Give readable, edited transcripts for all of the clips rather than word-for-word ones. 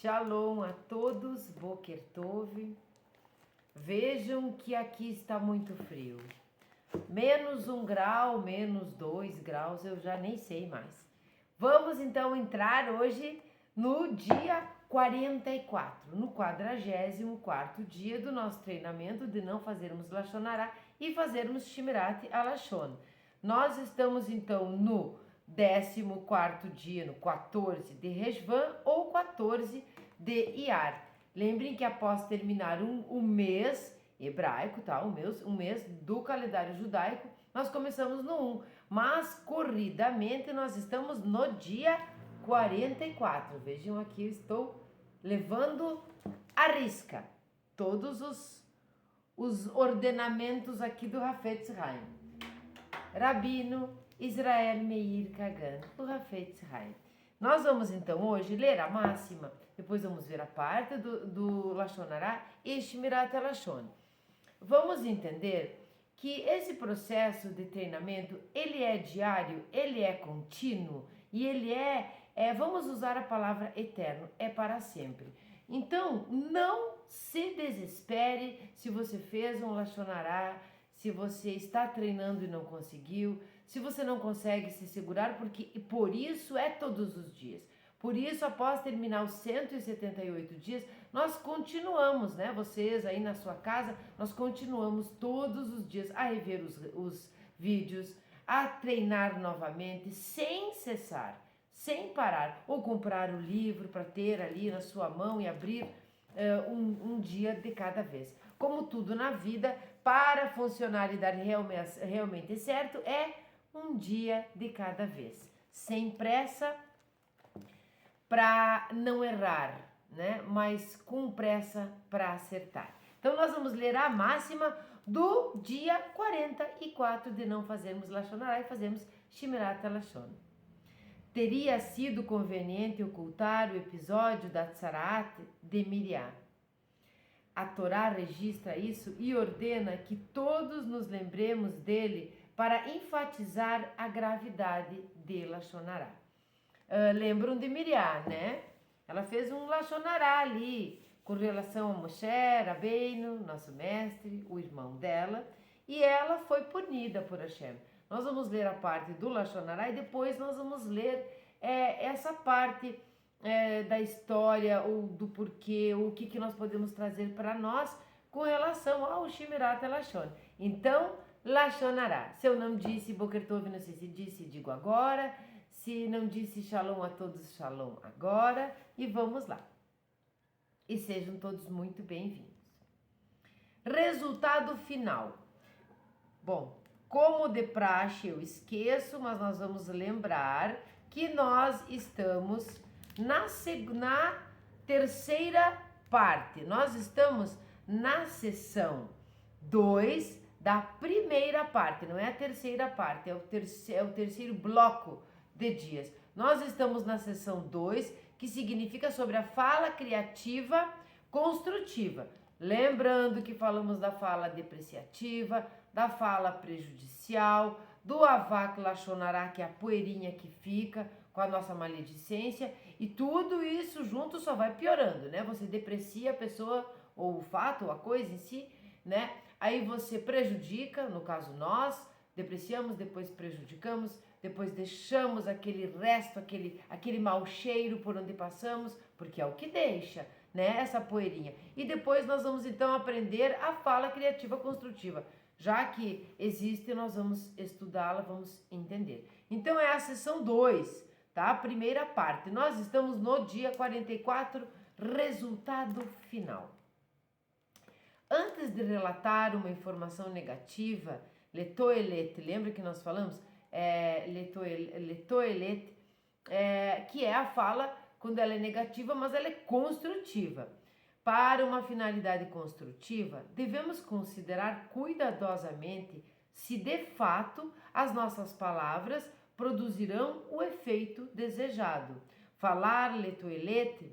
Shalom a todos, Boker Tov. Vejam que aqui está muito frio. -1 grau, -2 graus, eu já nem sei mais. Vamos então entrar hoje no dia 44, no 44º dia do nosso treinamento de não fazermos Lashon Hara e fazermos Shmirat HaLashon. Nós estamos então no 14º dia, no 14 de Reshvan ou 14 de Iyar. Lembrem que após terminar um mês hebraico, tá? um mês do calendário judaico, nós começamos no 1, mas corridamente nós estamos no dia 44. Vejam aqui, eu estou levando à risca todos os ordenamentos aqui do Hafetz Haim. Rabino Israel Meir Kagan, do Hafetz Haim. Nós vamos então hoje ler a máxima, depois vamos ver a parte do Lashon Hara e Shmirat HaLashon. Vamos entender que esse processo de treinamento, ele é diário, ele é contínuo e ele vamos usar a palavra eterno, é para sempre. Então, não se desespere se você fez um Lashon Hara, se você está treinando e não conseguiu, se você não consegue se segurar, porque por isso é todos os dias. Por isso, após terminar os 178 dias, nós continuamos, né? Vocês aí na sua casa, nós continuamos todos os dias a rever os vídeos, a treinar novamente, sem cessar, sem parar. Ou comprar o livro para ter ali na sua mão e abrir um dia de cada vez. Como tudo na vida, para funcionar e dar realmente certo, é um dia de cada vez. Sem pressa, para não errar, né? Mas com pressa para acertar. Então nós vamos ler a máxima do dia 44 de não fazermos Lashon Hara e fazermos Shmirat HaLashon. Teria sido conveniente ocultar o episódio da Tzarat de Miriam. A Torá registra isso e ordena que todos nos lembremos dele para enfatizar a gravidade de Lashon Hara. Lembram de Miriam, né? Ela fez um Lashon Hara ali com relação a Moshe Rabbeinu, nosso mestre, o irmão dela, e ela foi punida por Hashem. Nós vamos ler a parte do Lashon Hara e depois nós vamos ler essa parte da história ou do porquê, o que nós podemos trazer para nós com relação ao Shmirat HaLashon. Então, Lashon Hara. Se eu não disse Boker Tov, não sei se disse, digo agora. Se não disse Shalom a todos, Shalom agora. E vamos lá. E sejam todos muito bem-vindos. Resultado final. Bom, como de praxe eu esqueço, mas nós vamos lembrar que nós estamos na terceira parte. Nós estamos na sessão 2 da primeira parte. Não é a terceira parte, é o terceiro bloco de dias. Nós estamos na sessão 2, que significa sobre a fala criativa construtiva. Lembrando que falamos da fala depreciativa, da fala prejudicial, do avak Lashon Hara, que é a poeirinha que fica com a nossa maledicência, e tudo isso junto só vai piorando, né? Você deprecia a pessoa, ou o fato, ou a coisa em si, né? Aí você prejudica, no caso nós, depreciamos, depois prejudicamos, depois deixamos aquele resto, aquele mau cheiro por onde passamos, porque é o que deixa, né, essa poeirinha. E depois nós vamos então aprender a fala criativa construtiva. Já que existe, nós vamos estudá-la, vamos entender. Então é a sessão 2, tá? A primeira parte. Nós estamos no dia 44, resultado final. Antes de relatar uma informação negativa, Letoelet, lembra que nós falamos? Letoelet, que é a fala quando ela é negativa, mas ela é construtiva. Para uma finalidade construtiva, devemos considerar cuidadosamente se de fato as nossas palavras produzirão o efeito desejado. Falar letoelet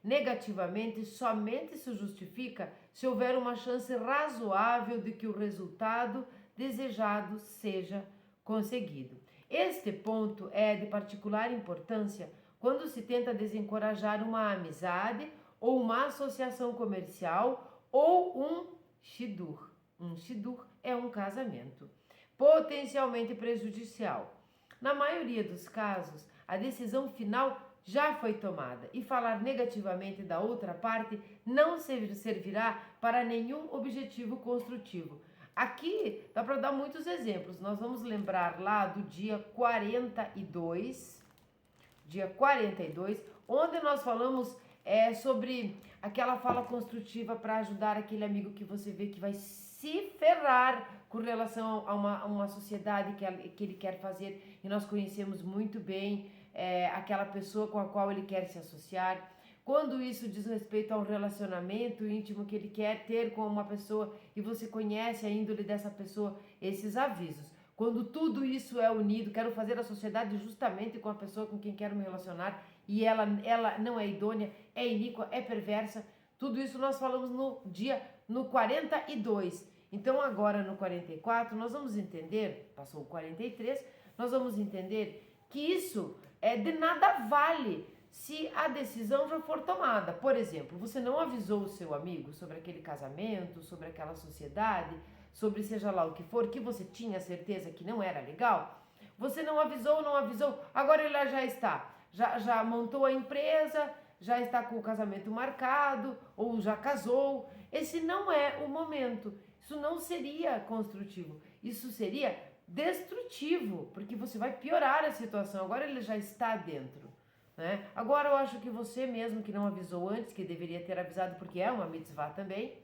negativamente somente se justifica se houver uma chance razoável de que o resultado desejado seja conseguido. Este ponto é de particular importância quando se tenta desencorajar uma amizade ou uma associação comercial ou um shidur. Um shidur é um casamento potencialmente prejudicial. Na maioria dos casos, a decisão final já foi tomada e falar negativamente da outra parte não servirá para nenhum objetivo construtivo. Aqui dá para dar muitos exemplos. Nós vamos lembrar lá do dia 42, onde nós falamos sobre aquela fala construtiva para ajudar aquele amigo que você vê que vai se ferrar com relação a uma sociedade que ele quer fazer, e nós conhecemos muito bem aquela pessoa com a qual ele quer se associar. Quando isso diz respeito a um relacionamento íntimo que ele quer ter com uma pessoa e você conhece a índole dessa pessoa, esses avisos. Quando tudo isso é unido, quero fazer a sociedade justamente com a pessoa com quem quero me relacionar e ela não é idônea, é iníqua, é perversa, tudo isso nós falamos no 42. Então agora no 44 nós vamos entender, passou o 43, nós vamos entender que isso de nada vale se a decisão já for tomada. Por exemplo, você não avisou o seu amigo sobre aquele casamento, sobre aquela sociedade, sobre seja lá o que for, que você tinha certeza que não era legal. Você não avisou, agora ele já está. Já montou a empresa, já está com o casamento marcado, ou já casou. Esse não é o momento. Isso não seria construtivo. Isso seria destrutivo, porque você vai piorar a situação. Agora ele já está dentro, né? Agora eu acho que você mesmo que não avisou antes, que deveria ter avisado, porque é uma mitzvah também,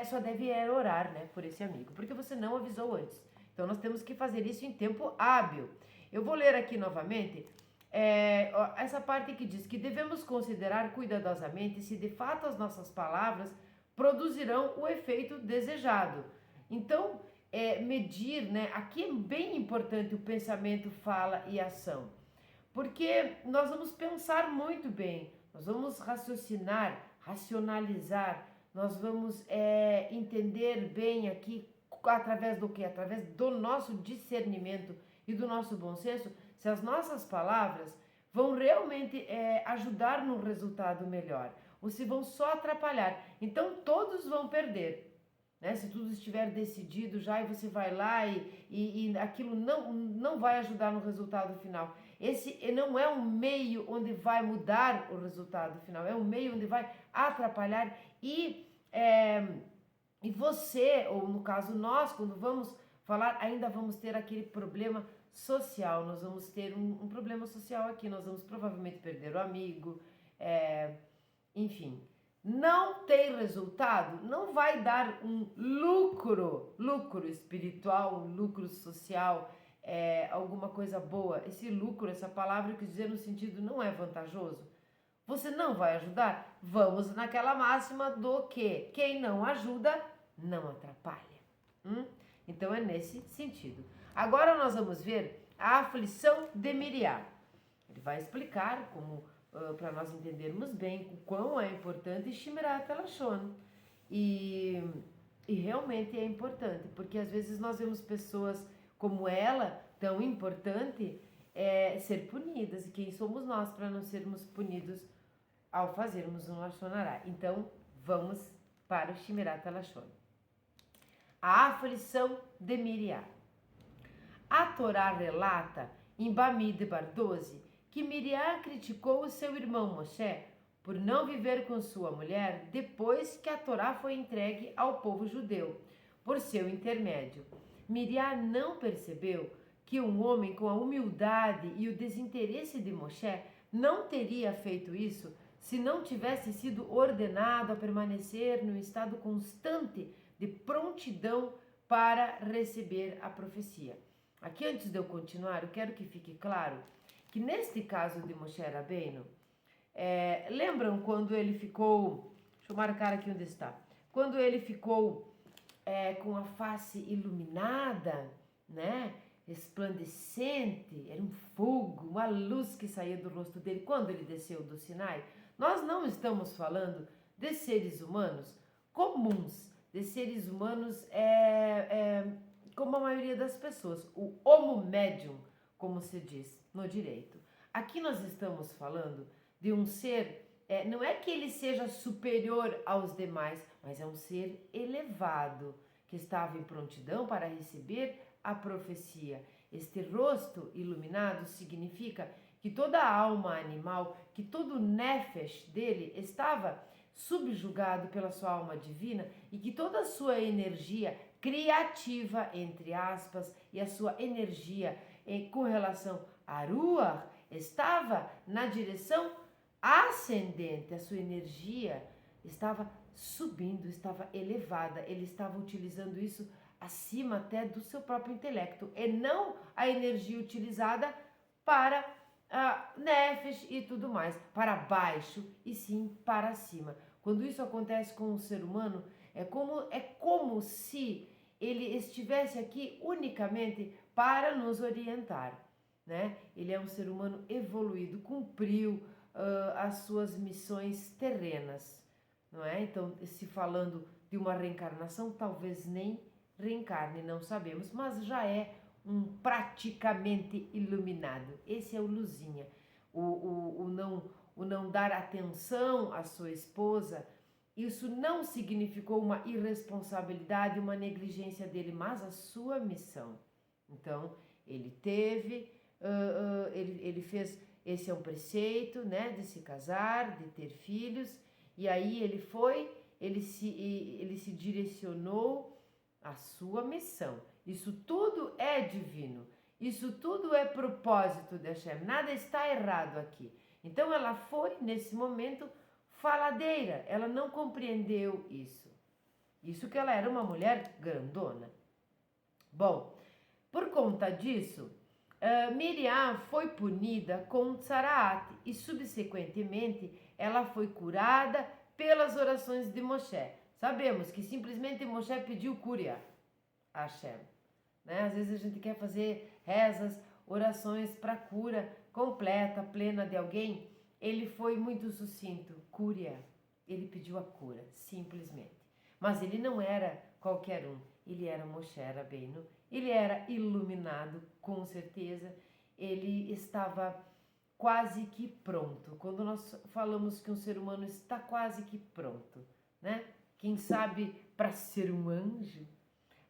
só deve orar, né, por esse amigo, porque você não avisou antes. Então nós temos que fazer isso em tempo hábil. Eu vou ler aqui novamente essa parte que diz que devemos considerar cuidadosamente se de fato as nossas palavras produzirão o efeito desejado. Então, medir, né? Aqui é bem importante o pensamento, fala e ação, porque nós vamos pensar muito bem, nós vamos racionalizar, nós vamos entender bem aqui, através do quê? Através do nosso discernimento e do nosso bom senso, se as nossas palavras vão realmente ajudar num resultado melhor, ou se vão só atrapalhar. Então todos vão perder. Né? Se tudo estiver decidido já e você vai lá e aquilo não vai ajudar no resultado final. Esse não é um meio onde vai mudar o resultado final, é um meio onde vai atrapalhar e você, ou no caso nós, quando vamos falar, ainda vamos ter aquele problema social, nós vamos ter um problema social aqui, nós vamos provavelmente perder o amigo, enfim. Não tem resultado, não vai dar um lucro espiritual, um lucro social, alguma coisa boa. Esse lucro, essa palavra eu quis dizer no sentido não é vantajoso. Você não vai ajudar? Vamos naquela máxima do que quem não ajuda, não atrapalha. Então é nesse sentido. Agora nós vamos ver a aflição de Miriam. Ele vai explicar como... para nós entendermos bem o quão é importante Shmirat Lashon. E realmente é importante, porque às vezes nós vemos pessoas como ela, tão importante, ser punidas. E quem somos nós para não sermos punidos ao fazermos um Lashon Hará? Então, vamos para o Shmirat Lashon. A aflição de Miriam. A Torá relata em Bamidbar 12 que Miriam criticou o seu irmão Moshe por não viver com sua mulher depois que a Torá foi entregue ao povo judeu, por seu intermédio. Miriam não percebeu que um homem com a humildade e o desinteresse de Moshe não teria feito isso se não tivesse sido ordenado a permanecer no estado constante de prontidão para receber a profecia. Aqui, antes de eu continuar, eu quero que fique claro que neste caso de Moshe Rabbeinu, lembram quando ele ficou, deixa eu marcar aqui onde está, quando ele ficou com a face iluminada, né, resplandecente, era um fogo, uma luz que saía do rosto dele quando ele desceu do Sinai. Nós não estamos falando de seres humanos comuns, de seres humanos como a maioria das pessoas, o homo medium, como se diz no direito. Aqui nós estamos falando de um ser, não é que ele seja superior aos demais, mas é um ser elevado, que estava em prontidão para receber a profecia. Este rosto iluminado significa que toda a alma animal, que todo o nefesh dele estava subjugado pela sua alma divina e que toda a sua energia criativa, entre aspas, e a sua energia com relação a Ruach estava na direção ascendente, a sua energia estava subindo, estava elevada, ele estava utilizando isso acima até do seu próprio intelecto, e não a energia utilizada para nefesh e tudo mais, para baixo, e sim para cima. Quando isso acontece com o ser humano, é como se ele estivesse aqui unicamente para nos orientar, né? Ele é um ser humano evoluído, cumpriu as suas missões terrenas, não é? Então, se falando de uma reencarnação, talvez nem reencarne, não sabemos, mas já é um praticamente iluminado. Esse é o Luzinha. O não dar atenção à sua esposa, isso não significou uma irresponsabilidade, uma negligência dele, mas a sua missão. Então, ele teve, ele fez, esse é um preceito, né, de se casar, de ter filhos, e aí ele se direcionou à sua missão. Isso tudo é divino, isso tudo é propósito de Hashem, nada está errado aqui. Então ela foi, nesse momento, faladeira, ela não compreendeu isso. Isso que ela era uma mulher grandona. Bom, por conta disso, Miriam foi punida com Tzaraat e subsequentemente ela foi curada pelas orações de Moshe. Sabemos que simplesmente Moshe pediu cura a Hashem, né? Às vezes a gente quer fazer rezas, orações para cura completa, plena de alguém. Ele foi muito sucinto, cura. Ele pediu a cura, simplesmente. Mas ele não era qualquer um, ele era Moshe Rabbeinu, ele era iluminado, com certeza, ele estava quase que pronto. Quando nós falamos que um ser humano está quase que pronto, né? Quem sabe para ser um anjo?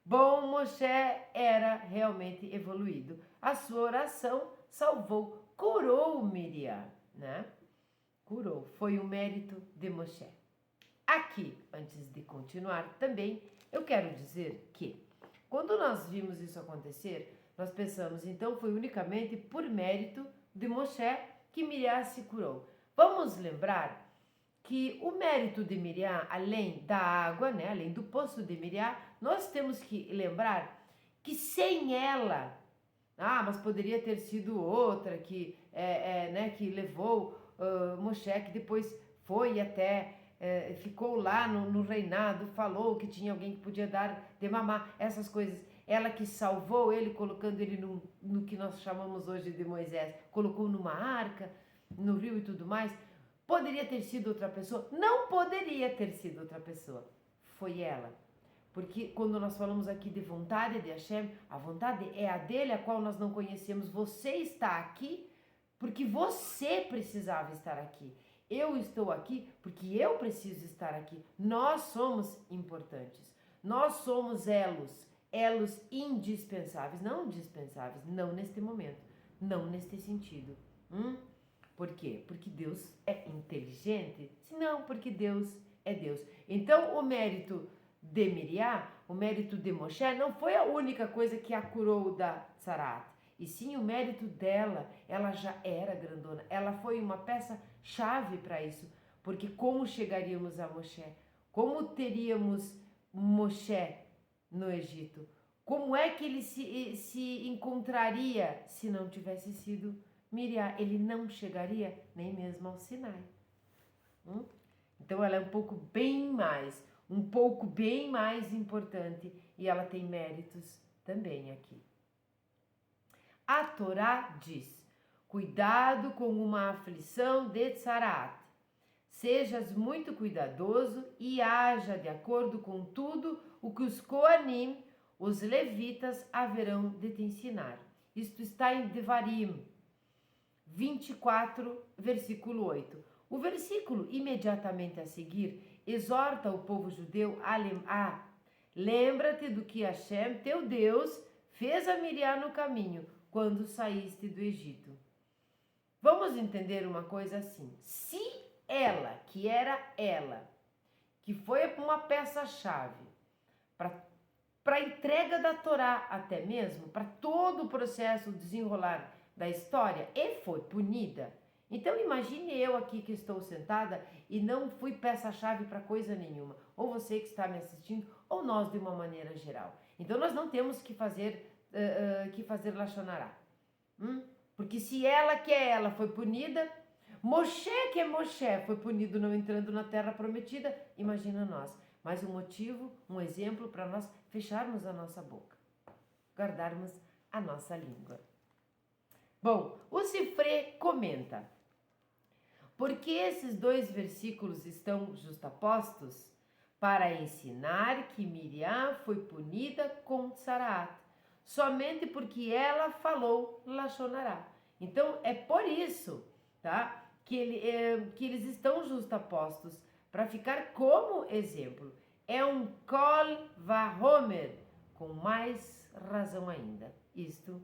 Bom, Moshe era realmente evoluído. A sua oração salvou, curou Miriam, né? Curou, foi um mérito de Moshe. Aqui, antes de continuar também, eu quero dizer que quando nós vimos isso acontecer, nós pensamos, então foi unicamente por mérito de Moshe que Miriam se curou. Vamos lembrar que o mérito de Miriam, além da água, né, além do poço de Miriam, nós temos que lembrar que sem ela, mas poderia ter sido outra que, né, que levou Moshe, que depois foi até, ficou lá no reinado, falou que tinha alguém que podia dar de mamar, essas coisas. Ela que salvou ele, colocando ele no que nós chamamos hoje de Moisés, colocou numa arca, no rio e tudo mais. Poderia ter sido outra pessoa? Não poderia ter sido outra pessoa. Foi ela. Porque quando nós falamos aqui de vontade de Hashem, a vontade é a dele, a qual nós não conhecemos. Você está aqui porque você precisava estar aqui. Eu estou aqui porque eu preciso estar aqui. Nós somos importantes. Nós somos elos indispensáveis, não dispensáveis, não neste momento, não neste sentido. Por quê? Porque Deus é inteligente? Não, porque Deus é Deus. Então, o mérito de Miriam, o mérito de Moshe, não foi a única coisa que a curou da Tzaraat, e sim o mérito dela. Ela já era grandona, ela foi uma peça-chave para isso, porque como chegaríamos a Moshe? Como teríamos Moshe no Egito? Como é que ele se encontraria se não tivesse sido Miriam? Ele não chegaria nem mesmo ao Sinai. Então ela é um pouco bem mais importante, e ela tem méritos também aqui. A Torá diz: cuidado com uma aflição de Tzaraat. Sejas muito cuidadoso e haja de acordo com tudo o que os Koanim, os levitas, haverão de te ensinar. Isto está em Devarim 24, versículo 8. O versículo imediatamente a seguir exorta o povo judeu a lembra-te do que Hashem, teu Deus, fez a Miriam no caminho quando saíste do Egito. Vamos entender uma coisa assim. Se ela, que era ela, que foi uma peça-chave para a entrega da Torá até mesmo, para todo o processo desenrolar da história, e foi punida. Então imagine eu aqui que estou sentada e não fui peça-chave para coisa nenhuma. Ou você que está me assistindo, ou nós de uma maneira geral. Então nós não temos que fazer Lashon Hará. Porque se ela que é ela foi punida, Moshe que é Moshe foi punido não entrando na terra prometida, imagina nós. Mais um motivo, um exemplo para nós fecharmos a nossa boca, guardarmos a nossa língua. Bom, o Sifré comenta, porque esses dois versículos estão justapostos para ensinar que Miriam foi punida com Tzaraat, somente porque ela falou Lashon Hará. Então é por isso, tá, que eles estão justapostos para ficar como exemplo. É um Kol Vahomer, com mais razão ainda. Isto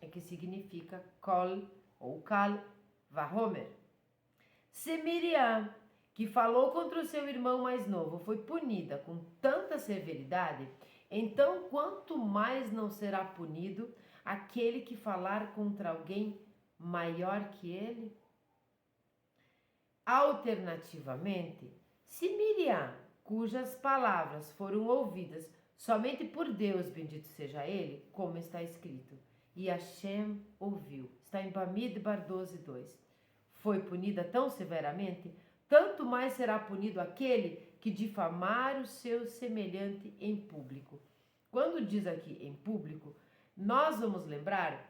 é que significa Kol ou Kal Vahomer. Se Miriam, que falou contra o seu irmão mais novo, foi punida com tanta severidade, então quanto mais não será punido aquele que falar contra alguém maior que ele? Alternativamente, se Miriam, cujas palavras foram ouvidas somente por Deus, bendito seja ele, como está escrito, e Hashem ouviu, está em Bamidbar 12:2, foi punida tão severamente, tanto mais será punido aquele que difamar o seu semelhante em público. Quando diz aqui em público, nós vamos lembrar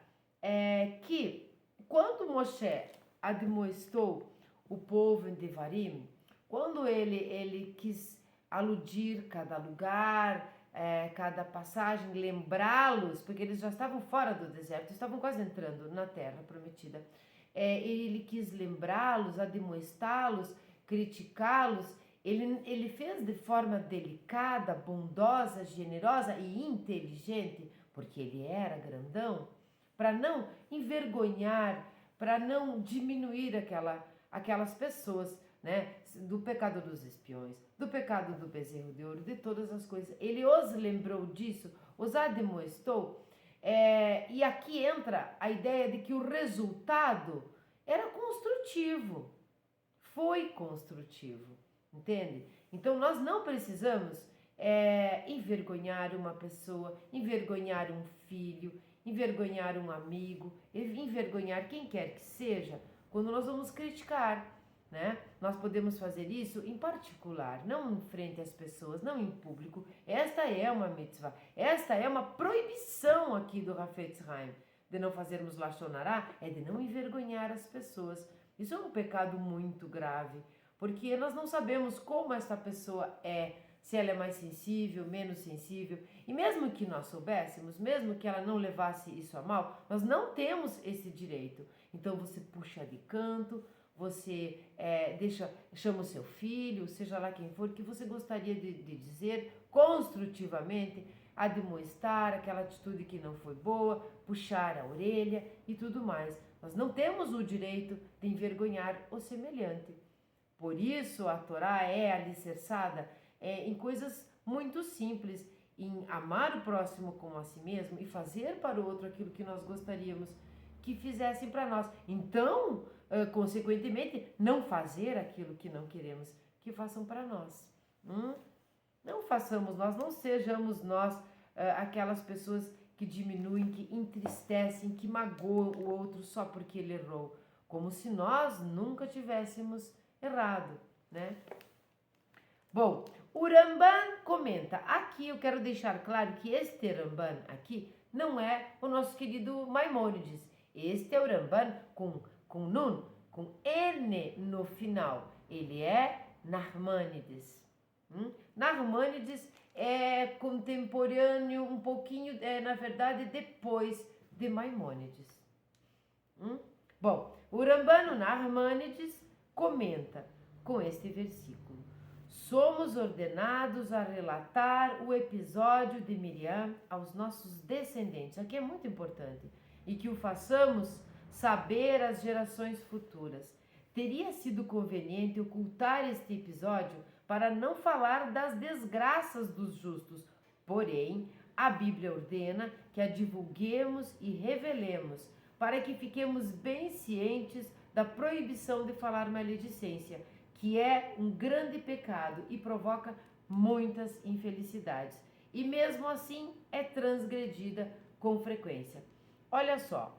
que quando Moshe admoestou o povo em Devarim, quando ele quis aludir cada lugar, cada passagem, lembrá-los, porque eles já estavam fora do deserto, estavam quase entrando na terra prometida. Ele quis lembrá-los, admoestá-los, criticá-los. Ele fez de forma delicada, bondosa, generosa e inteligente, porque ele era grandão, para não envergonhar, para não diminuir aquelas pessoas, né, do pecado dos espiões, do pecado do bezerro de ouro, de todas as coisas. Ele os lembrou disso, os admoestou, e aqui entra a ideia de que o resultado era construtivo, foi construtivo, entende? Então nós não precisamos envergonhar uma pessoa, envergonhar um filho, envergonhar um amigo, envergonhar quem quer que seja, quando nós vamos criticar, né? Nós podemos fazer isso em particular, não em frente às pessoas, não em público. Esta é uma mitzvah, esta é uma proibição aqui do Hafetz Haim, de não fazermos Lashon Hará, é de não envergonhar as pessoas. Isso é um pecado muito grave, porque nós não sabemos como essa pessoa se ela é mais sensível, menos sensível, e mesmo que nós soubéssemos, mesmo que ela não levasse isso a mal, nós não temos esse direito. Então você puxa de canto, você chama o seu filho, seja lá quem for, que você gostaria de dizer construtivamente, admoestar aquela atitude que não foi boa, puxar a orelha e tudo mais. Nós não temos o direito de envergonhar o semelhante. Por isso a Torá é alicerçada em coisas muito simples, em amar o próximo como a si mesmo e fazer para o outro aquilo que nós gostaríamos que fizessem para nós. Então, consequentemente, não fazer aquilo que não queremos que façam para nós. Não façamos nós, não sejamos nós aquelas pessoas que diminuem, que entristecem, que magoam o outro só porque ele errou, como se nós nunca tivéssemos errado, né? Bom, o Ramban comenta, aqui eu quero deixar claro que este Ramban aqui não é o nosso querido Maimônides. Este é o Ramban com Nun, com N no final. Ele é Narmânides. Narmânides é contemporâneo, um pouquinho, na verdade, depois de Maimônides. Bom, o Rambano Narmanides comenta com este versículo: somos ordenados a relatar o episódio de Miriam aos nossos descendentes. Aqui é muito importante. E que o façamos saber às gerações futuras. Teria sido conveniente ocultar este episódio para não falar das desgraças dos justos. Porém, a Bíblia ordena que a divulguemos e revelemos, para que fiquemos bem cientes da proibição de falar maledicência, que é um grande pecado e provoca muitas infelicidades. E mesmo assim é transgredida com frequência. Olha só,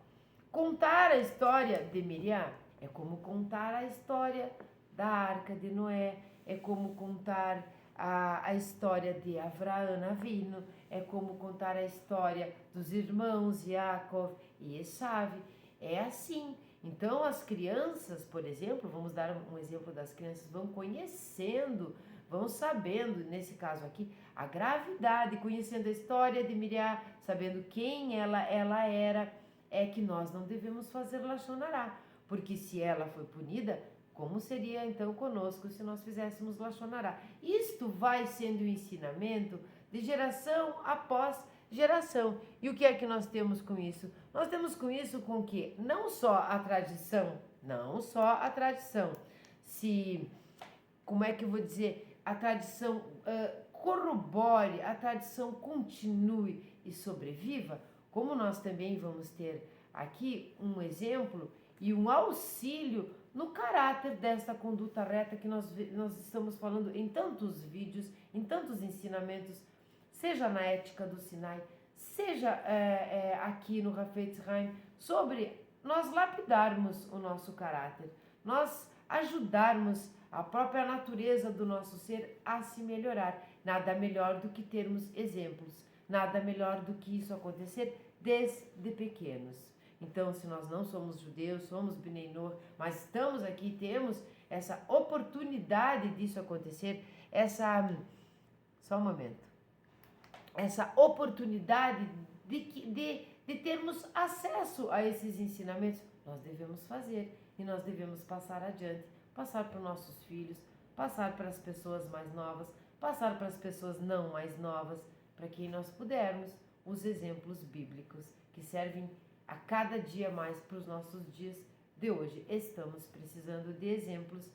contar a história de Miriam é como contar a história da Arca de Noé, é como contar a história de Avraham Avinu, é como contar a história dos irmãos Yaakov e Esav. É assim. Então as crianças, por exemplo, vamos dar um exemplo das crianças, vão conhecendo, vão sabendo, nesse caso aqui, a gravidade, conhecendo a história de Miriam, sabendo quem ela era, é que nós não devemos fazer Lashon Hará, porque se ela foi punida, como seria então conosco se nós fizéssemos Lashon Hará? Isto vai sendo o ensinamento de geração após geração. E o que é que nós temos com isso? Nós temos com isso com que não só a tradição, como é que eu vou dizer, a tradição corrobore, a tradição continue e sobreviva, como nós também vamos ter aqui um exemplo e um auxílio no caráter desta conduta reta que nós estamos falando em tantos vídeos, em tantos ensinamentos, seja na ética do Sinai, seja aqui no Hafetz Haim, sobre nós lapidarmos o nosso caráter, nós ajudarmos a própria natureza do nosso ser a se melhorar. Nada melhor do que termos exemplos, nada melhor do que isso acontecer desde pequenos. Então, se nós não somos judeus, somos Bnei Noach, mas estamos aqui, temos essa oportunidade disso acontecer, só um momento, essa oportunidade de termos acesso a esses ensinamentos, nós devemos fazer e nós devemos passar adiante, passar para os nossos filhos, passar para as pessoas mais novas, passar para as pessoas não mais novas, para quem nós pudermos, os exemplos bíblicos que servem a cada dia mais para os nossos dias de hoje. Estamos precisando de exemplos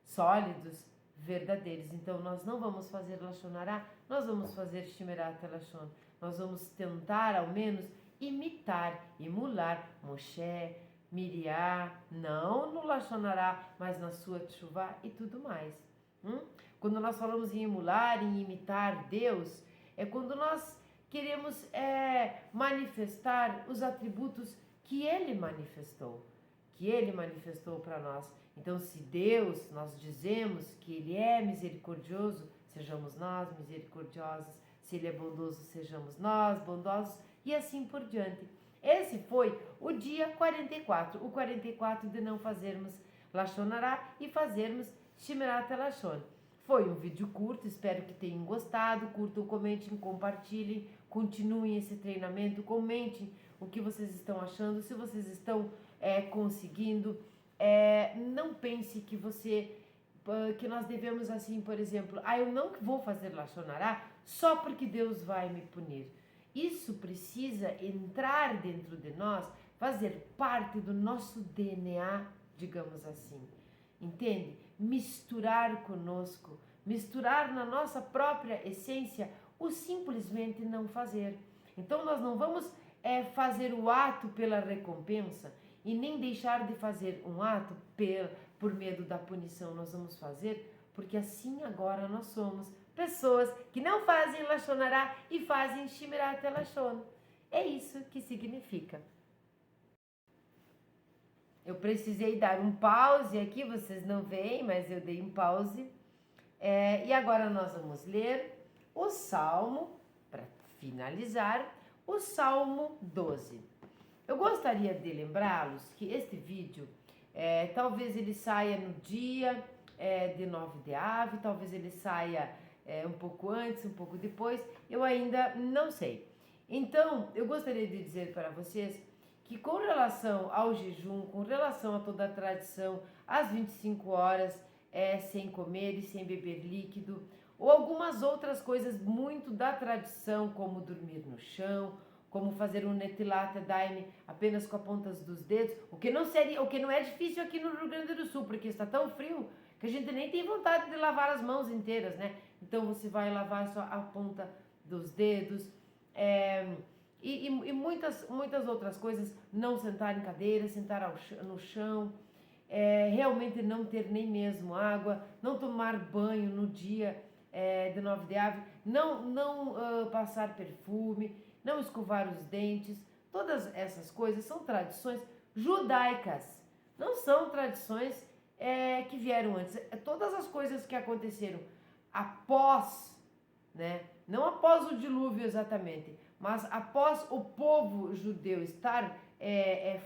sólidos, verdadeiros. Então nós não vamos fazer Lashon Hará, nós vamos fazer Shmirat HaLashon. Nós vamos tentar ao menos imitar, emular Moshe, Miriam, não no Lashon Hará, mas na sua Teshuvá e tudo mais. Quando nós falamos em emular, em imitar Deus, é quando nós queremos manifestar os atributos que Ele manifestou para nós. Então, se Deus, nós dizemos que Ele é misericordioso, sejamos nós misericordiosos. Se Ele é bondoso, sejamos nós bondosos, e assim por diante. Esse foi o dia 44, o 44 de não fazermos Lashon Hará e fazermos Shmirat HaLashon. Foi um vídeo curto, espero que tenham gostado. Curtam, comentem, compartilhem, continuem esse treinamento, comentem o que vocês estão achando, se vocês estão conseguindo. Não pense que nós devemos assim, por exemplo, eu não vou fazer Lashon Hará só porque Deus vai me punir. Isso precisa entrar dentro de nós, fazer parte do nosso DNA, digamos assim. Entende? Misturar conosco, misturar na nossa própria essência o simplesmente não fazer. Então nós não vamos fazer o ato pela recompensa e nem deixar de fazer um ato por medo da punição. Nós vamos fazer porque assim agora nós somos pessoas que não fazem Lashon Hará e fazem Shmirat HaLashon. É isso que significa. Eu precisei dar um pause aqui, vocês não veem, mas eu dei um pause. E agora nós vamos ler o Salmo, para finalizar, o Salmo 12. Eu gostaria de lembrá-los que este vídeo, talvez ele saia no dia de 9 de Av, talvez ele saia um pouco antes, um pouco depois, eu ainda não sei. Então, eu gostaria de dizer para vocês que com relação ao jejum, com relação a toda a tradição, às 25 horas sem comer e sem beber líquido, ou algumas outras coisas muito da tradição, como dormir no chão, como fazer um netilat daime apenas com as pontas dos dedos, o que não é difícil aqui no Rio Grande do Sul, porque está tão frio que a gente nem tem vontade de lavar as mãos inteiras, né? Então você vai lavar só a ponta dos dedos, e muitas outras coisas, não sentar em cadeira, sentar no chão, realmente não ter nem mesmo água, não tomar banho no dia de 9 de ave, não passar perfume, não escovar os dentes. Todas essas coisas são tradições judaicas, não são tradições que vieram antes. Todas as coisas que aconteceram após, né, não após o dilúvio exatamente, mas após o povo judeu estar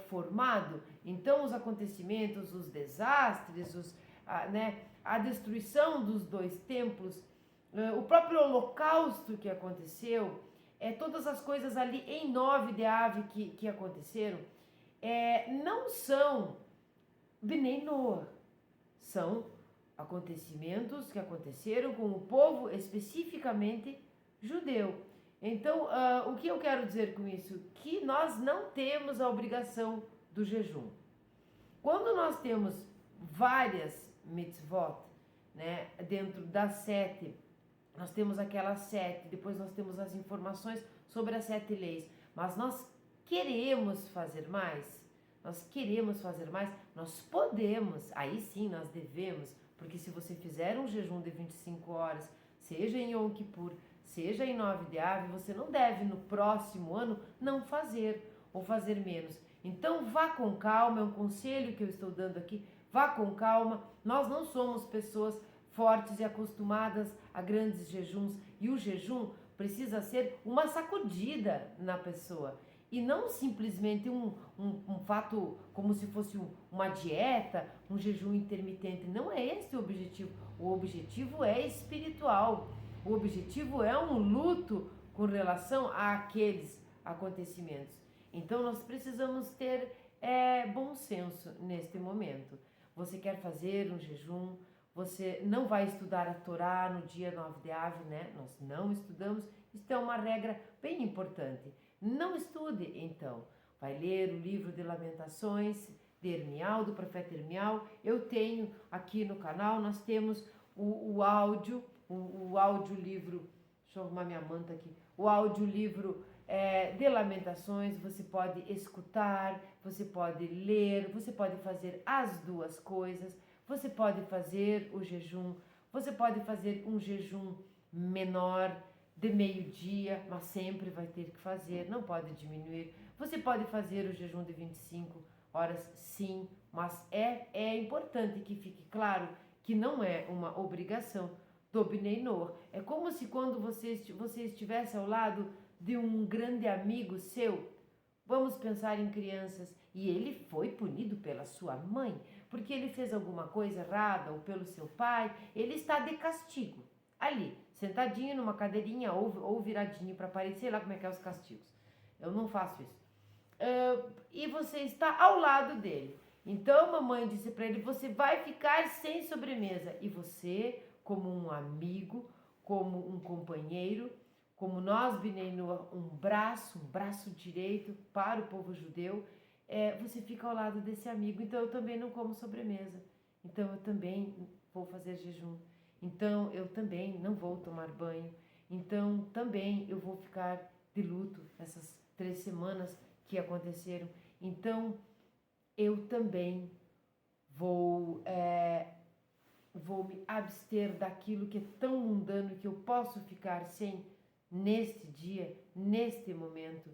formado, então os acontecimentos, os desastres, a destruição dos 2 templos, o próprio holocausto que aconteceu, todas as coisas ali em 9 de ave que aconteceram, não são Bnei Noach, são acontecimentos que aconteceram com o povo especificamente judeu. Então, o que eu quero dizer com isso? Que nós não temos a obrigação do jejum. Quando nós temos várias mitzvot, né, dentro das 7, nós temos aquelas 7, depois nós temos as informações sobre as 7 leis, mas nós queremos fazer mais, nós podemos, aí sim nós devemos, porque se você fizer um jejum de 25 horas, seja em Yom Kippur, seja em 9 de ave, você não deve no próximo ano não fazer ou fazer menos. Então vá com calma, é um conselho que eu estou dando aqui, vá com calma. Nós não somos pessoas fortes e acostumadas a grandes jejuns, e o jejum precisa ser uma sacudida na pessoa e não simplesmente um fato como se fosse uma dieta, um jejum intermitente. Não é esse o objetivo. O objetivo é espiritual. O objetivo é um luto com relação àqueles acontecimentos. Então nós precisamos ter bom senso neste momento. Você quer fazer um jejum, você não vai estudar a Torá no dia 9 de ave, né? Nós não estudamos, isso é uma regra bem importante. Não estude, então. Vai ler o livro de Lamentações de Irmial, do profeta Irmial. Eu tenho aqui no canal, nós temos o áudio, o audiolivro, deixa eu arrumar minha manta aqui, o audiolivro de Lamentações. Você pode escutar, você pode ler, você pode fazer as duas coisas, você pode fazer o jejum, você pode fazer um jejum menor, de meio-dia, mas sempre vai ter que fazer, não pode diminuir. Você pode fazer o jejum de 25 horas, sim, mas é importante que fique claro que não é uma obrigação do Bnei Noach. É como se quando você estivesse ao lado de um grande amigo seu, vamos pensar em crianças, e ele foi punido pela sua mãe, porque ele fez alguma coisa errada, ou pelo seu pai, ele está de castigo, ali, sentadinho numa cadeirinha ou viradinho para a parede, sei lá como é que é os castigos. Eu não faço isso. E você está ao lado dele. Então a mamãe disse para ele, você vai ficar sem sobremesa. E você, como um amigo, como um companheiro, como nós, Bnei Noach, um braço direito para o povo judeu, você fica ao lado desse amigo. Então eu também não como sobremesa. Então eu também vou fazer jejum. Então eu também não vou tomar banho. Então também eu vou ficar de luto essas 3 semanas que aconteceram. Então eu também vou me abster daquilo que é tão mundano que eu posso ficar sem neste dia, neste momento.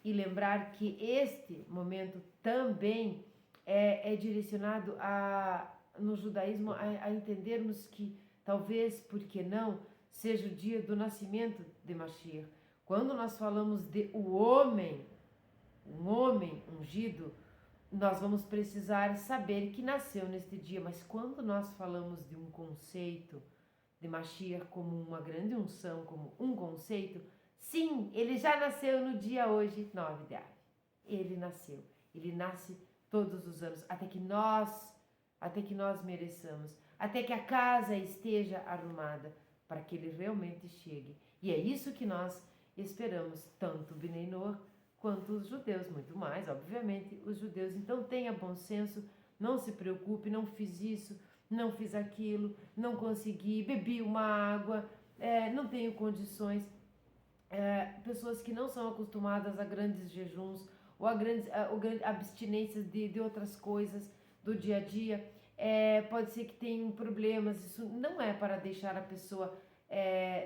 E lembrar que este momento também é direcionado no judaísmo a entendermos que talvez, por que não, seja o dia do nascimento de Mashiach. Quando nós falamos de um homem ungido, nós vamos precisar saber que nasceu neste dia. Mas quando nós falamos de um conceito de Mashiach como uma grande unção, como um conceito, sim, ele já nasceu no dia hoje, 9 de ave. Ele nasceu. Ele nasce todos os anos, até que nós mereçamos, até que a casa esteja arrumada, para que ele realmente chegue. E é isso que nós esperamos, tanto Bnei Noach quanto os judeus, muito mais, obviamente, os judeus. Então tenha bom senso, não se preocupe, não fiz isso, não fiz aquilo, não consegui, bebi uma água, não tenho condições. Pessoas que não são acostumadas a grandes jejuns ou a grandes abstinências de outras coisas do dia a dia, pode ser que tenham problemas. Isso não é para deixar a pessoa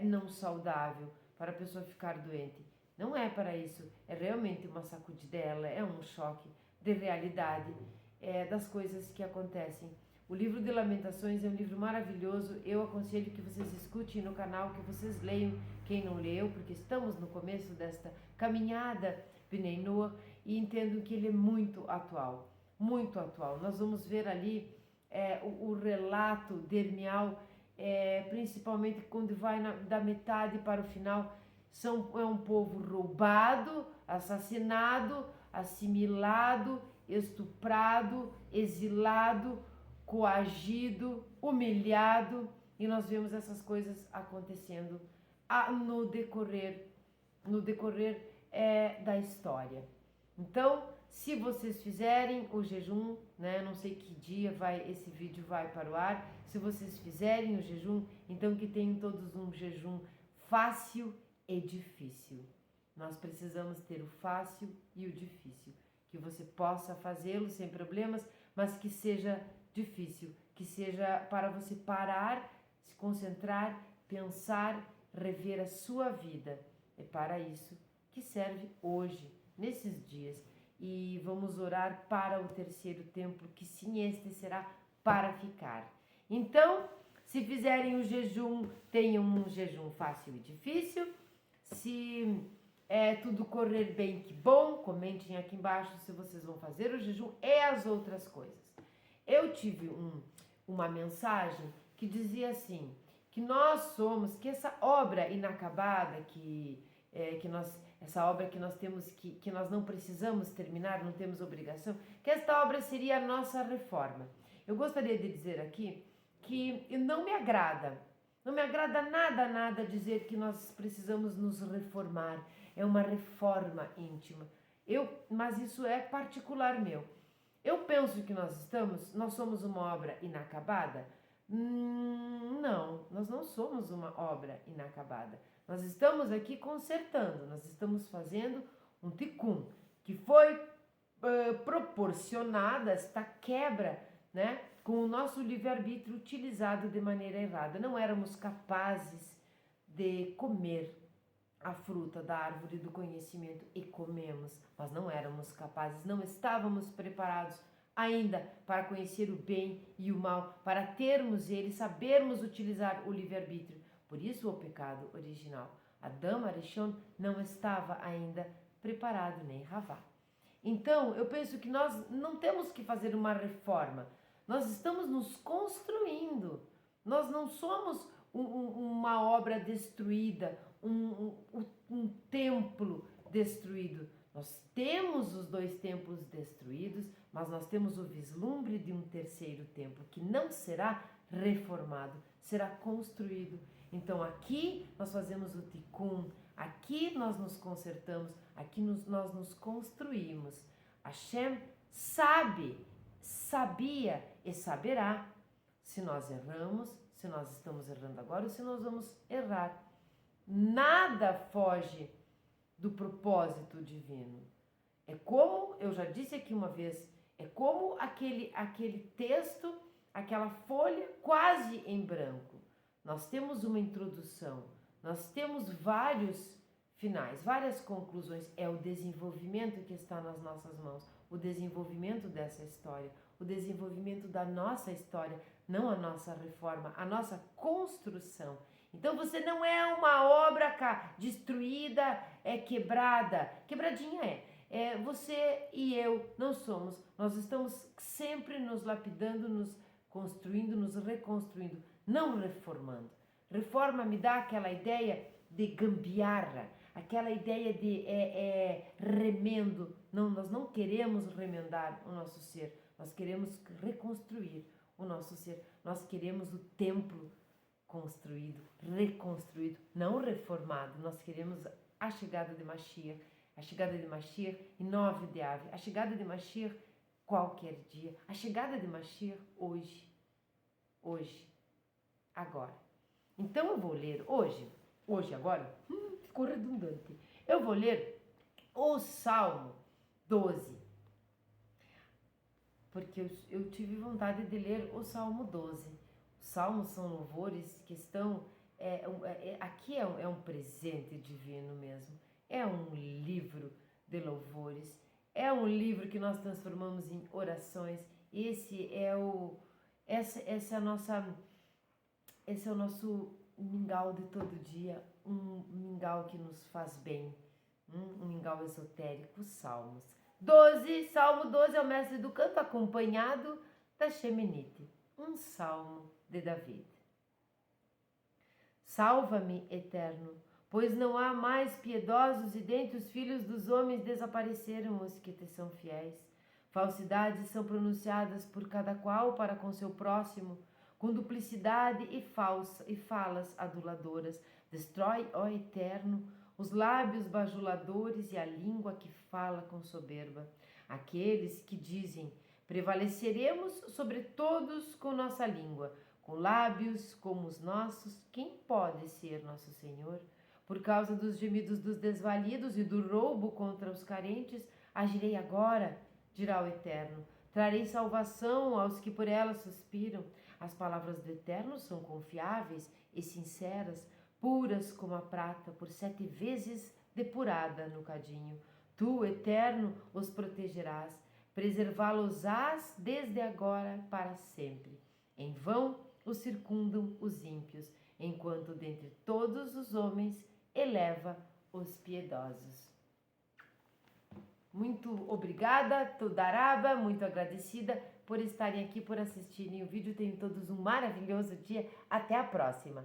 não saudável, para a pessoa ficar doente. Não é para isso, é realmente uma sacudidela, é um choque de realidade das coisas que acontecem. O livro de Lamentações é um livro maravilhoso, eu aconselho que vocês escutem no canal, que vocês leiam, quem não leu, porque estamos no começo desta caminhada Bnei Noach, e entendo que ele é muito atual, muito atual. Nós vamos ver ali o relato de Ermial, principalmente quando vai da metade para o final. É um povo roubado, assassinado, assimilado, estuprado, exilado, coagido, humilhado, e nós vemos essas coisas acontecendo no decorrer da história. Então, se vocês fizerem o jejum, né, não sei que dia esse vídeo vai para o ar, se vocês fizerem o jejum, então que tenham todos um jejum fácil e difícil. Nós precisamos ter o fácil e o difícil, que você possa fazê-lo sem problemas, mas que seja difícil, que seja para você parar, se concentrar, pensar, rever a sua vida. É para isso que serve hoje, nesses dias. E vamos orar para o terceiro templo, que sim, este será para ficar. Então, se fizerem o jejum, tenham um jejum fácil e difícil. Se tudo correr bem, que bom, comentem aqui embaixo se vocês vão fazer o jejum e as outras coisas. Eu tive uma mensagem que dizia assim, que nós somos, que essa obra inacabada, essa obra que nós temos, que nós não precisamos terminar, não temos obrigação, que esta obra seria a nossa reforma. Eu gostaria de dizer aqui que não me agrada nada dizer que nós precisamos nos reformar, é uma reforma íntima. Mas isso é particular meu. Eu penso que nós somos uma obra inacabada? Não, nós não somos uma obra inacabada. Nós estamos aqui consertando, nós estamos fazendo um tikkun, que foi proporcionada esta quebra, né, com o nosso livre-arbítrio utilizado de maneira errada. Não éramos capazes de comer a fruta da árvore do conhecimento e comemos, mas não éramos capazes, não estávamos preparados ainda para conhecer o bem e o mal, para termos ele, sabermos utilizar o livre-arbítrio. Por isso o pecado original. Adão Arishon não estava ainda preparado, nem Havá. Então, eu penso que nós não temos que fazer uma reforma, nós estamos nos construindo, nós não somos uma obra destruída, um templo destruído. Nós temos os 2 templos destruídos, mas nós temos o vislumbre de um terceiro templo que não será reformado, será construído. Então aqui nós fazemos o tikkun, aqui nós nos consertamos, aqui nós nos construímos. Hashem sabia e saberá se nós erramos, se nós estamos errando agora ou se nós vamos errar. Nada foge do propósito divino. É como, eu já disse aqui uma vez, é como aquele texto, aquela folha quase em branco. Nós temos uma introdução, nós temos vários finais, várias conclusões. É o desenvolvimento que está nas nossas mãos, o desenvolvimento dessa história, o desenvolvimento da nossa história, não a nossa reforma, a nossa construção. Então você não é uma obra destruída, quebrada, quebradinha você e eu não somos, nós estamos sempre nos lapidando, nos construindo, nos reconstruindo, não reformando. Reforma me dá aquela ideia de gambiarra, aquela ideia de remendo Não, nós não queremos remendar o nosso ser, nós queremos reconstruir o nosso ser, nós queremos o templo construído, reconstruído, não reformado. Nós queremos a chegada de Mashiach, a chegada de Mashiach em 9 de Ave, a chegada de Mashiach qualquer dia, a chegada de Mashiach hoje, agora. Então eu vou ler hoje agora, ficou redundante. Eu vou ler o Salmo 12, porque eu tive vontade de ler o Salmo 12. Os salmos são louvores que estão... aqui é um presente divino mesmo. É um livro de louvores. É um livro que nós transformamos em orações. Esse é o nosso mingau de todo dia. Um mingau que nos faz bem. Um mingau esotérico, Salmos. Salmo 12 é o mestre do canto acompanhado da Sheminite. Um salmo de David. Salva-me, Eterno, pois não há mais piedosos e dentre os filhos dos homens desapareceram os que te são fiéis. Falsidades são pronunciadas por cada qual para com seu próximo, com duplicidade e falas aduladoras. Destrói, ó Eterno, os lábios bajuladores e a língua que fala com soberba. Aqueles que dizem: prevaleceremos sobre todos com nossa língua, com lábios como os nossos. Quem pode ser nosso Senhor? Por causa dos gemidos dos desvalidos e do roubo contra os carentes, agirei agora, dirá o Eterno. Trarei salvação aos que por ela suspiram. As palavras do Eterno são confiáveis e sinceras, puras como a prata, por 7 vezes depurada no cadinho. Tu, Eterno, os protegerás. Preservá-los-ás desde agora para sempre. Em vão os circundam os ímpios, enquanto dentre todos os homens eleva os piedosos. Muito obrigada, Todaraba, muito agradecida por estarem aqui, por assistirem o vídeo. Tenham todos um maravilhoso dia. Até a próxima!